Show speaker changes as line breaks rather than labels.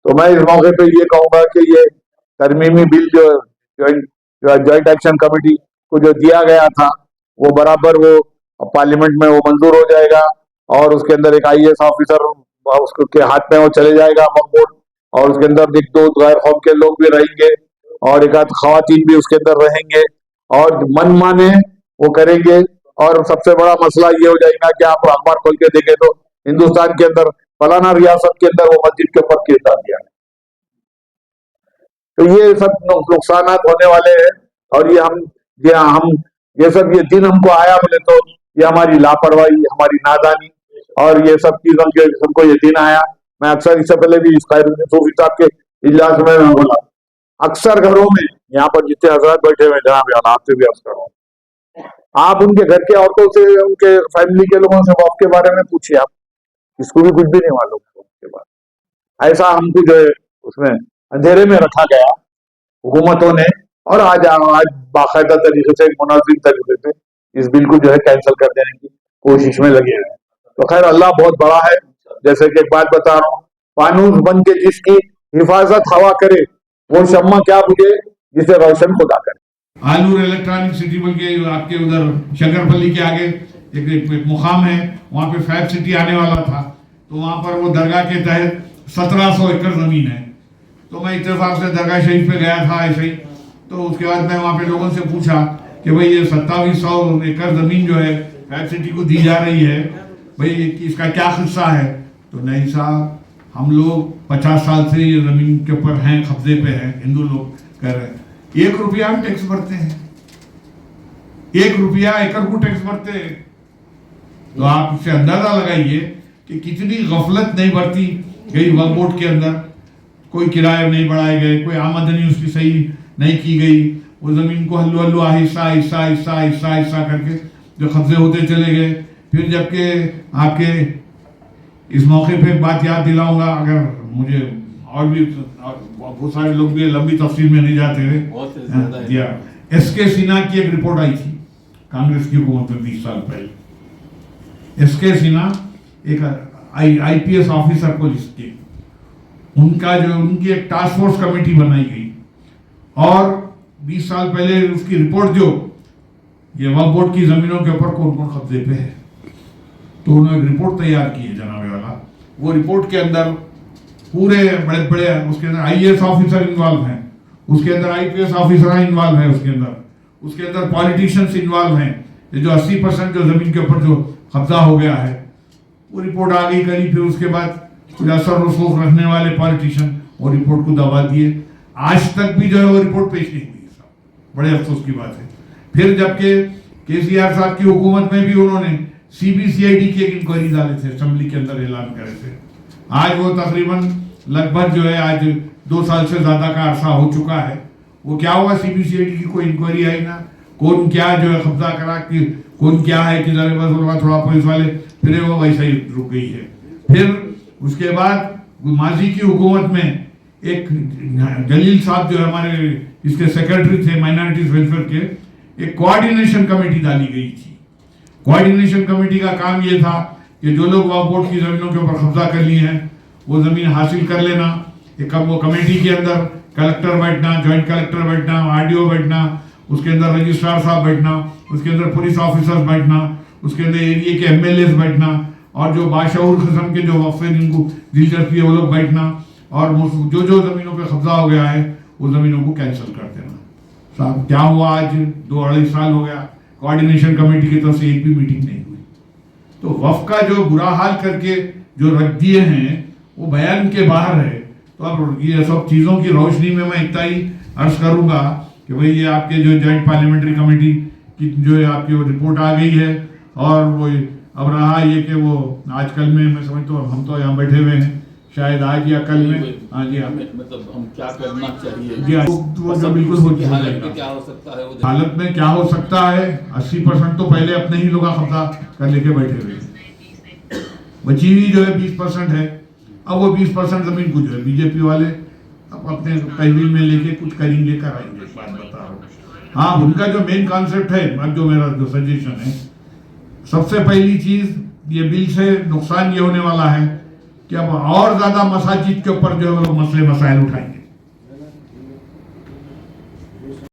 तो मैं इस मौके पे ये कहूंगा कि ये तरमीमी बिल जो ज्वाइंट एक्शन कमेटी को जो दिया गया था वो बराबर वो पार्लियामेंट में वो मंजूर हो जाएगा और उसके अंदर एक आईएएस ऑफिसर उसके हाथ में वो चले जाएगा बोर्ड, और उसके अंदर एक दो गैर कौम के लोग भी रहेंगे और एक आध खवातीन भी उसके अंदर रहेंगे और मन माने वो करेंगे। और सबसे बड़ा मसला ये हो जाएगा कि आप अखबार खोल के देखें तो हिंदुस्तान के अंदर फलाना रियासत के अंदर वो मस्जिद के ऊपर केस डाल दिया। तो ये सब नुकसान होने वाले हैं और ये सब ये दिन हमको आया बोले तो ये हमारी लापरवाही, हमारी नादानी और ये सब चीजों के सबको ये दिन आया। मैं अक्सर इससे पहले भी सूफी साहब के इजलास में मैं बोला, अक्सर घरों में यहाँ पर जितने हजरत बैठे हुए जनाब आपसे भी अक्सर हो, आप उनके घर के औरतों से उनके फैमिली के लोगों से वक्फ के बारे में पूछिए, आप इसको भी कुछ भी नहीं मालूम के बाद। ऐसा हमको जो है उसमें अंधेरे में रखा गया हुकूमतों ने और आज बाकायदा तरीके से मुनाजिम तरीके से इस बिल को जो है कैंसिल कर देने की कोशिश में लगे हैं। तो खैर अल्लाह बहुत बड़ा है। जैसे कि एक बात बता रहा हूँ, फानूस बन के जिसकी हिफाजत हवा करे वो शम्मा क्या बुझे जिसे रोशन खुदा करे।
आलूर इलेक्ट्रॉनिक सिटी बोल के आपके उधर शंकरपल्ली के आगे एक मुकाम है, वहाँ पे फैब सिटी आने वाला था, तो वहाँ पर वो दरगाह के तहत 1700 एकड़ जमीन है। तो मैं इत्तेफाक से दरगाह शरीफ पे गया था ऐसे ही, तो उसके बाद मैं वहाँ पे लोगों से पूछा कि भाई ये 2700 एकड़ जमीन जो है फैब सिटी को दी जा रही है, भाई इसका क्या हिस्सा है? तो नहीं साहब, हम लोग 50 साल से ये जमीन के ऊपर हैं, कब्जे पे हैं, हिंदू लोग कह रहे हैं 1 रुपया हम टैक्स भरते हैं, 1 रुपया एकड़ को टैक्स भरते हैं। तो आप इससे अंदाजा लगाइए कि कितनी गफलत नहीं बरती गई वक्फ बोर्ड के अंदर। कोई किराए नहीं बढ़ाए गए, कोई आमदनी उसकी सही नहीं की गई, वो जमीन को हल्लू हल्लू आहिस्ता आहिस्ता आहिस्ता आहिस्ता आहिस्ता करके जो कब्जे होते चले गए। फिर जबकि आपके इस मौके पे एक बात याद दिलाऊंगा, अगर मुझे और भी बहुत सारे लोग भी लंबी तफसील में नहीं जाते हुए, एसके सिन्हा की एक रिपोर्ट आई थी कांग्रेस की हुकूमत में 20 साल पहले। एसके सिन्हा एक आईपीएस ऑफिसर को जिसके उनकी एक टास्क फोर्स कमेटी बनाई गई और 20 साल पहले उसकी रिपोर्ट जो ये वक्फ बोर्ड की जमीनों के ऊपर कौन कौन कब्जे पे है, तो उन्होंने एक रिपोर्ट तैयार की है जनाब वाला। वो रिपोर्ट के अंदर पूरे बड़े बड़े उसके अंदर आईएएस ऑफिसर इन्वॉल्व हैं, उसके अंदर आईपीएस ऑफिसर इन्वॉल्व है, उसके अंदर पॉलिटिशियंस इन्वॉल्व हैं। ये जो 80% जो जमीन के ऊपर जो कब्जा हो गया है, वो रिपोर्ट आ गई करी। फिर उसके बाद कुछ असर रसूख रखने वाले पॉलिटिशियन वो रिपोर्ट को दबा दिए। आज तक भी जो है वो रिपोर्ट पेश नहीं हुई। बड़े अफसोस की बात है। फिर जबकि केसीआर साहब की हुकूमत में भी उन्होंने सीबीसीआईडी की एक इंक्वायरी डाले थे, असेंबली के अंदर ऐलान करे थे। आज वो तकरीबन लगभग जो है आज 2 साल से ज्यादा का अरसा हो चुका है। वो क्या हुआ, सीबीसीआईडी की कोई इंक्वायरी आई ना, कौन क्या जो है कब्जा करा कि कौन क्या है कि बस थोड़ा पुलिस वाले फिर वो वैसा ही रुक गई है। फिर उसके बाद माजी की हुकूमत में एक जलील साहब जो है हमारे इसके सेक्रेटरी थे माइनॉरिटीज वेलफेयर के, एक कोऑर्डिनेशन कमेटी डाली गई थी। कोऑर्डिनेशन कमेटी का काम ये था कि जो लोग वक्फ बोर्ड की जमीनों के ऊपर कब्जा कर लिए हैं वो जमीन हासिल कर लेना। एक वो कमेटी के अंदर कलेक्टर बैठना, ज्वाइंट कलेक्टर बैठना, आरडीओ बैठना, उसके अंदर रजिस्ट्रार साहब बैठना, उसके अंदर पुलिस ऑफिसर्स बैठना, उसके अंदर एरिया के एमएलए बैठना और जो बाशऊर किस्म के जो वक्फे जिनको दिलचस्पी है वो लोग बैठना और जो जो जमीनों पे कब्जा हो गया है वो जमीनों को कैंसिल कर देना। साहब क्या हुआ, आज 2-2.5 साल हो गया, कोऑर्डिनेशन कमेटी की तरफ से एक भी मीटिंग नहीं हुई। तो वक्फ का जो बुरा हाल करके जो रख दिए हैं वो बयान के बाहर है। तो अब ये सब चीज़ों की रोशनी में मैं इतना ही अर्ज करूंगा कि भाई ये आपके जो जॉइंट पार्लियामेंट्री कमेटी की जो है आपकी वो रिपोर्ट आ गई है और वो अब रहा ये कि वो आजकल में मैं समझता हूँ हम तो यहाँ बैठे हुए हैं, शायद आज या कल में हाँ जी हाँ
मतलब हम क्या करना चाहिए
जी वो जो बिल्कुल हो
क्या हो सकता है,
हालत में क्या हो सकता है। 80% तो पहले अपने ही लोग कब्जा कर लेके बैठे हुए, बची हुई जो है 20% है। अब वो 20% जमीन को जो है बीजेपी वाले अब अपने तहवील में लेके कुछ करेंगे कराएंगे, बात बता रहा हूँ। हाँ उनका जो मेन कॉन्सेप्ट है, अब जो मेरा जो सजेशन है, सबसे पहली चीज ये बिल से नुकसान ये होने वाला है कि अब और ज्यादा मसाजिद के ऊपर जो है वो लोग मसले मसाइल उठाएंगे।